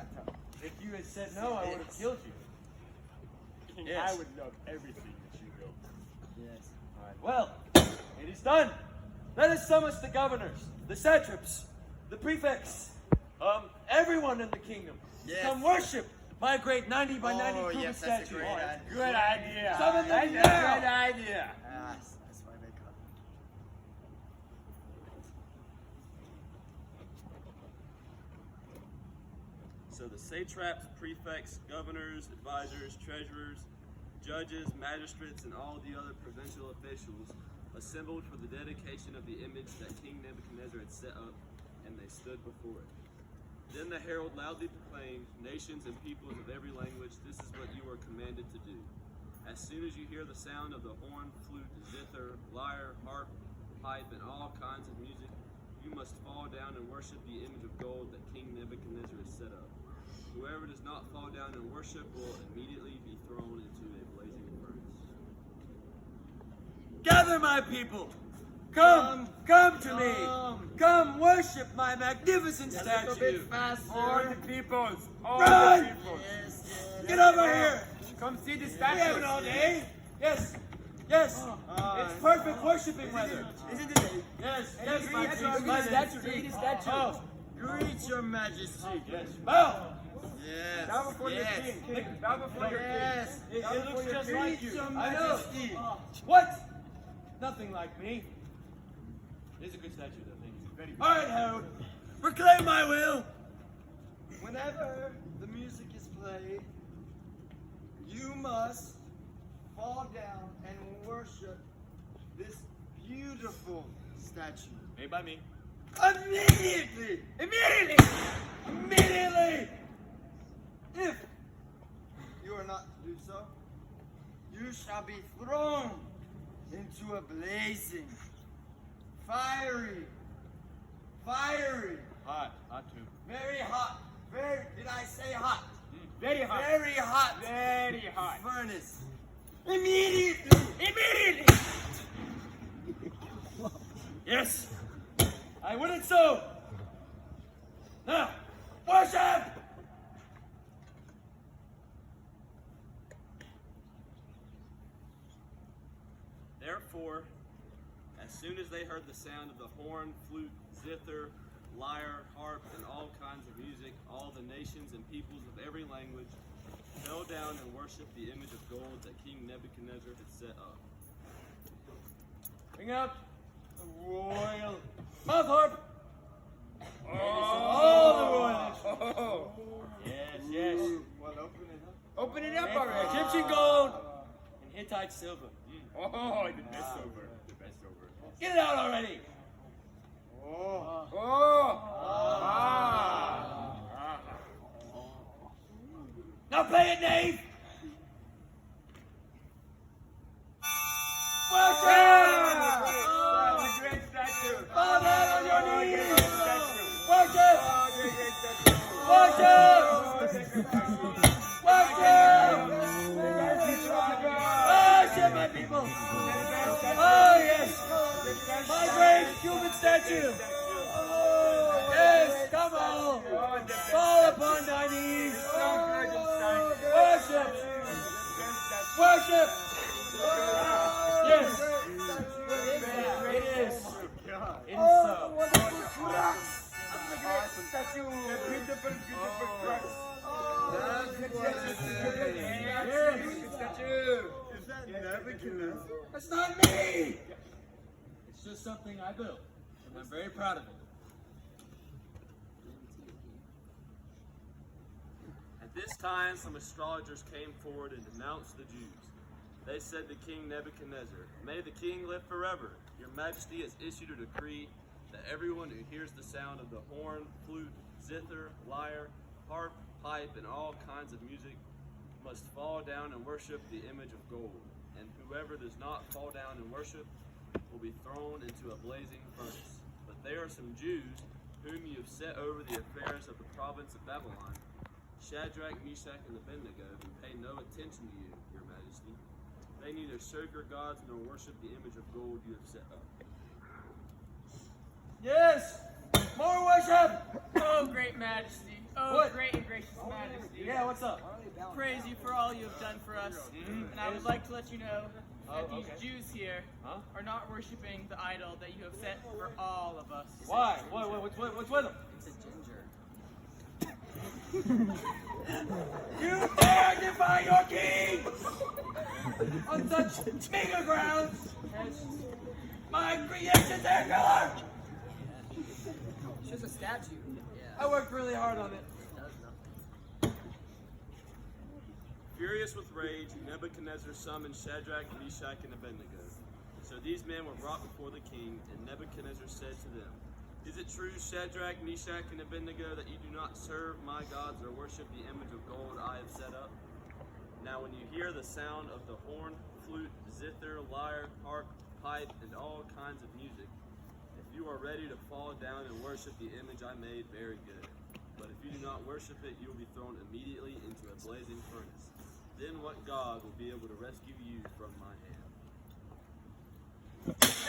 satrap. If you had said no, I would have killed you. Yes. I would love everything that you know. Yes. All right, well, it is done. Let us summon the governors, the satraps, the prefects, everyone in the kingdom. Yes. Come worship my great 90 by 90 cubic yes, that's a statue. great idea. Good idea. Summon them That's now. a good idea. Yes, that's why they come. So the satraps, prefects, governors, advisors, treasurers, judges, magistrates, and all the other provincial officials assembled for the dedication of the image that King Nebuchadnezzar had set up, and they stood before it. Then the herald loudly proclaimed, nations and peoples of every language, this is what you are commanded to do. As soon as you hear the sound of the horn, flute, zither, lyre, harp, pipe, and all kinds of music, you must fall down and worship the image of gold that King Nebuchadnezzar has set up. Whoever does not fall down and worship will immediately be thrown into a blazing furnace. Gather my people. Come to me. Come worship my magnificent A little statue. bit faster. All the peoples. All Run! the peoples. Yes, yes. Get over here. Come see the We have it statue. all day. Yes. Yes. It's perfect worshiping weather. Isn't it? Yes. Yes, my Greet people. the statue. Oh. Greet your majesty. Yes. Bow. Yes. Bow before your yes. king. Bow before your king. Yes. It looks just Greet like you. your I know. majesty. What? Nothing like me. It's a good statue, though. Thank you. Very All right, Harold. Proclaim my will. Whenever the music is played, you must fall down and worship this beautiful statue. Made by me. Immediately! Immediately! Immediately! If you are not to do so, you shall be thrown into a blazing, fiery, Hot. Hot too. very hot, did I say hot? Very hot. Very hot Very hot. furnace. Immediately! Immediately! Yes! I want it so! Now, worship! Therefore, as soon as they heard the sound of the horn, flute, zither, lyre, harp, and all kinds of music, all the nations and peoples of every language fell down and worshipped the image of gold that King Nebuchadnezzar had set up. Bring out the royal mouth harp! Oh. All the royal Oh. Yes. Well, open it up. Open it up already. Egyptian gold and Hittite silver. Oh, the best over. The best over. Get it out already! Oh. Oh. Now play it, knave! Worship! The great statue. Fall down on your knees! Great statue. Worship! Oh, the great statue. Worship! Worship! Worship, my people! Oh, yes! My great human statue! Yes, come on! Fall upon thy knees! Worship! Worship! Yes! It is! It is so! Statue. The beautiful crux. That's what it is. Statue. Is that Nebuchadnezzar? That's not me! It's just something I built, and I'm very proud of it. At this time, some astrologers came forward and denounced the Jews. They said to King Nebuchadnezzar, "May the king live forever. Your majesty has issued a decree that everyone who hears the sound of the horn, flute, zither, lyre, harp, pipe, and all kinds of music must fall down and worship the image of gold. And whoever does not fall down and worship will be thrown into a blazing furnace. But there are some Jews whom you have set over the affairs of the province of Babylon, Shadrach, Meshach, and Adednego, who pay no attention to you, your majesty. They neither serve your gods nor worship the image of gold you have set up." Yes! More worship! Oh, great majesty. Oh, What? great and gracious Majesty. Yeah, what's up? Praise you for all you have done for us. And I would like to let you know that these okay. Jews here Huh? are not worshiping the idol that you have set for all of us. Why? What's with him? It's a ginger. You dare defy your king on such meager grounds as my creation circular! It's just a statue. I worked really hard on it. Furious with rage, Nebuchadnezzar summoned Shadrach, Meshach, and Adednego. So these men were brought before the king, and Nebuchadnezzar said to them, "Is it true, Shadrach, Meshach, and Adednego, that you do not serve my gods or worship the image of gold I have set up? Now when you hear the sound of the horn, flute, zither, lyre, harp, pipe, and all kinds of music, if you are ready to fall down and worship the image I made, very good. But if you do not worship it, you will be thrown immediately into a blazing furnace. Then what God will be able to rescue you from my hand?"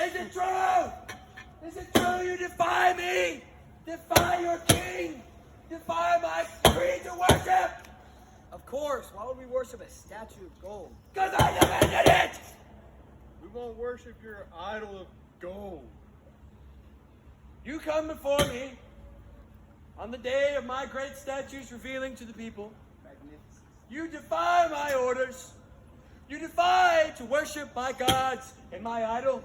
Is it true? Is it true you defy me? Defy your king? Defy my creed to worship? Of course. Why would we worship a statue of gold? Because I demanded it! We won't worship your idol of gold. You come before me on the day of my great statue's revealing to the people. Magnificent. You defy my orders. You defy to worship my gods and my idol.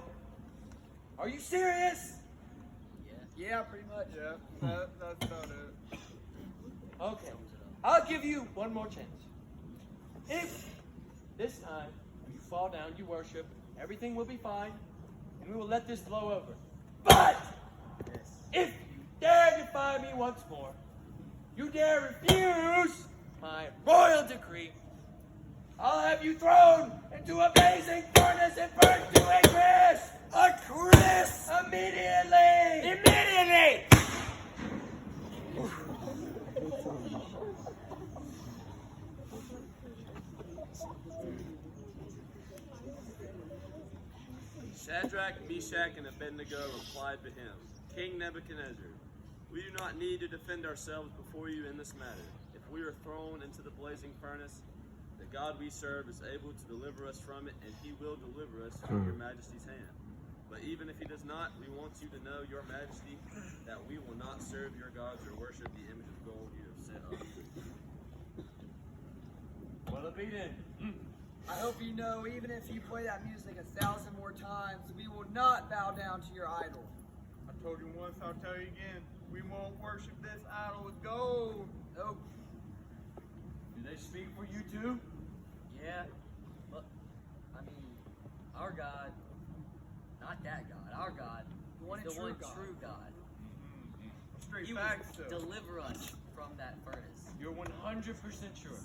Are you serious? Yeah, pretty much. Yeah, that's about it. Okay. I'll give you one more chance. If this time you fall down, you worship, everything will be fine, and we will let this blow over. But if you dare defy me once more, you dare refuse my royal decree, I'll have you thrown into a blazing furnace and burned to a crisp! A crisp! Immediately! Immediately! Shadrach, Meshach, and Adednego replied to him, "King Nebuchadnezzar, we do not need to defend ourselves before you in this matter. If we are thrown into the blazing furnace, the God we serve is able to deliver us from it, and he will deliver us from your majesty's hand. But even if he does not, we want you to know, your majesty, that we will not serve your gods or worship the image of gold you have set up." Well, it be then. I hope you know, even if you play that music 1,000 more times, we will not bow down to your idol. I told you once, I'll tell you again. We won't worship this idol with gold. Oh, Do they speak for you too? Yeah, but I mean, our God, not that God, our God, The one is and the true one God. true God. Straight He facts, will though. deliver us from that furnace. You're 100% sure.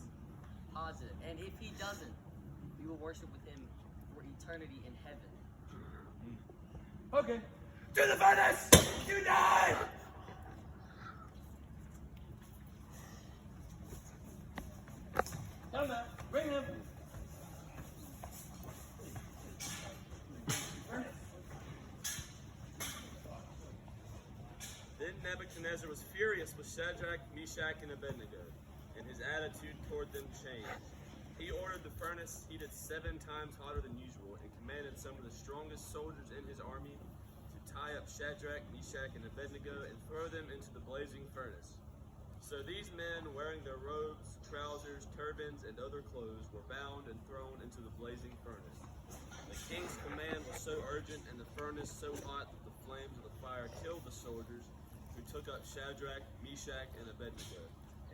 Positive. And if he doesn't, we will worship with him for eternity in heaven. Okay. To the furnace! You die! Come now. Bring him. Then Nebuchadnezzar was furious with Shadrach, Meshach, and Adednego, and his attitude toward them changed. He ordered the furnace heated 7 times hotter than usual and commanded some of the strongest soldiers in his army to tie up Shadrach, Meshach, and Adednego and throw them into the blazing furnace. So these men, wearing their robes, trousers, turbans, and other clothes, were bound and thrown into the blazing furnace. The king's command was so urgent and the furnace so hot that the flames of the fire killed the soldiers who took up Shadrach, Meshach, and Adednego.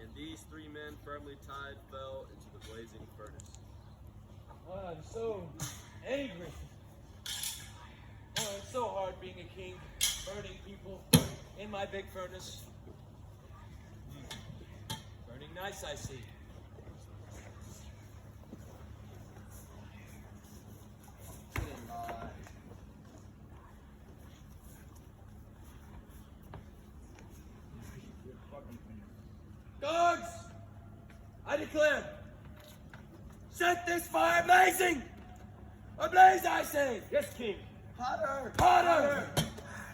And these 3 men, firmly tied, fell into the blazing furnace. Oh, I'm so angry. Oh, it's so hard being a king, burning people in my big furnace. Burning nice, I see. Guards! I declare, set this fire blazing! Ablaze, I say! Yes, King. hotter! Hotter!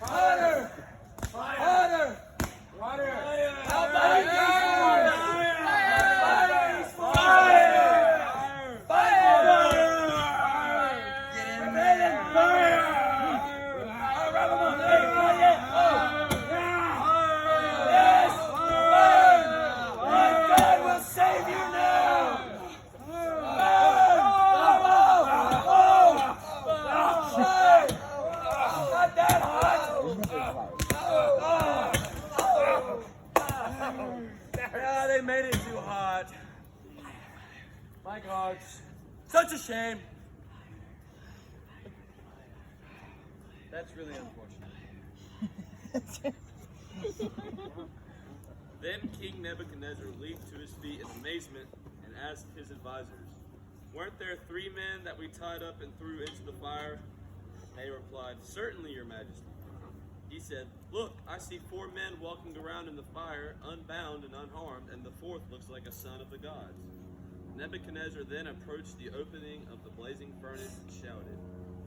Hotter! Hotter! Water. How about Yeah, they made it too hot. My gods, such a shame. That's really unfortunate. Then King Nebuchadnezzar leaped to his feet in amazement and asked his advisors, "Weren't there 3 men that we tied up and threw into the fire?" They replied, "Certainly, your majesty." He said, "Look, I see 4 men walking around in the fire, unbound and unharmed, and the 4th looks like a son of the gods." Nebuchadnezzar then approached the opening of the blazing furnace and shouted,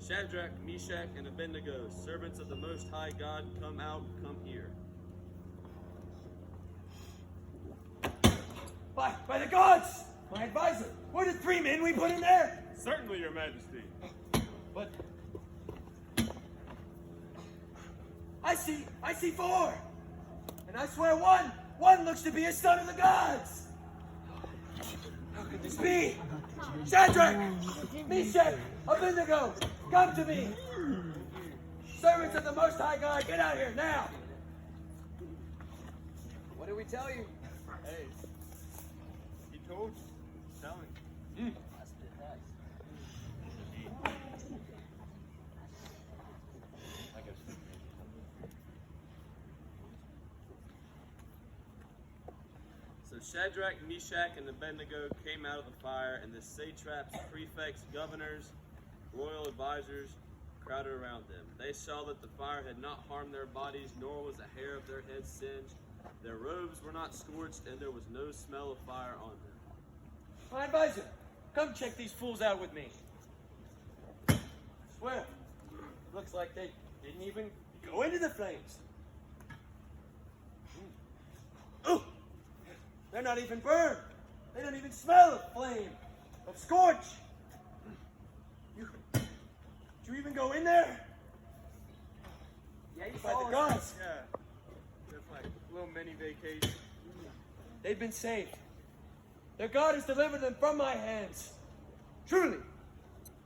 "Shadrach, Meshach, and Adednego, servants of the Most High God, come out, come here." By the gods, my advisor, where the 3 men we put in there? Certainly, your majesty. But I see 4, and I swear one looks to be a son of the gods. How could this be? Shadrach, Meshach, Adednego, come to me. Servants of the Most High God, get out here now. What did we tell you? Hey, he told you. Tell him. That's a bit nice. So Shadrach, Meshach, and Adednego came out of the fire, and the satraps, prefects, governors, royal advisors crowded around them. They saw that the fire had not harmed their bodies, nor was a hair of their heads singed. Their robes were not scorched, and there was no smell of fire on them. My advisor, come check these fools out with me. I swear, looks like they didn't even go into the flames. Oh, they're not even burned. They don't even smell of flame, of scorch. Did you even go in there? Yeah, you By saw the us. gods, Yeah. Just like a little mini vacation. they've been saved. Their God has delivered them from my hands. Truly,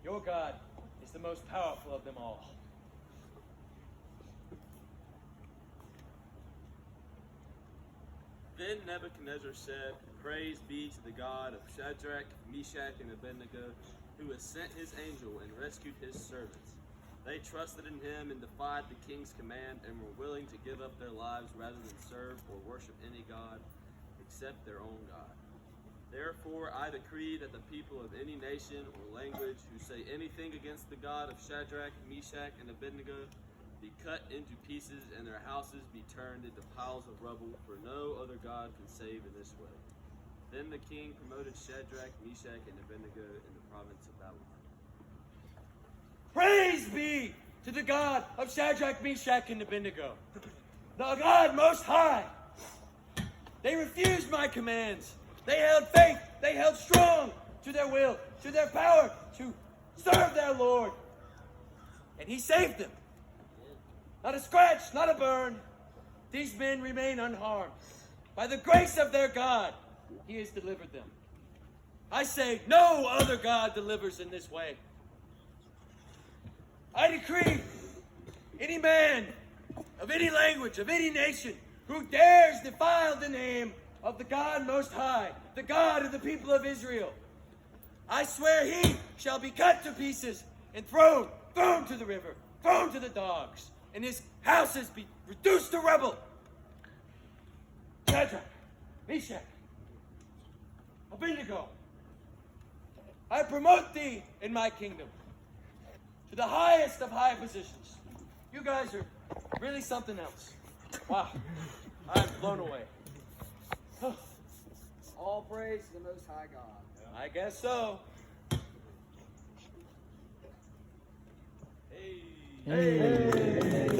your God is the most powerful of them all. Then Nebuchadnezzar said, "Praise be to the God of Shadrach, Meshach, and Adednego, who has sent his angel and rescued his servants. They trusted in him and defied the king's command and were willing to give up their lives rather than serve or worship any god except their own God. Therefore I decree that the people of any nation or language who say anything against the God of Shadrach, Meshach, and Adednego be cut into pieces and their houses be turned into piles of rubble, for no other God can save in this way." Then the king promoted Shadrach, Meshach, and Adednego in the province of Babylon. Praise be to the God of Shadrach, Meshach, and Adednego, the God Most High. They refused my commands. They held faith. They held strong to their will, to their power, to serve their Lord. And he saved them. Not a scratch, not a burn. These men remain unharmed. By the grace of their God, he has delivered them. I say, no other God delivers in this way. I decree, any man of any language, of any nation, who dares defile the name of the God Most High, the God of the people of Israel, I swear he shall be cut to pieces and thrown to the river, thrown to the dogs, and his houses be reduced to rubble. Shadrach, Meshach, Adednego, I promote thee in my kingdom to the highest of high positions. You guys are really something else. Wow, I'm blown away. All praise to the Most High God. I guess so. Hey!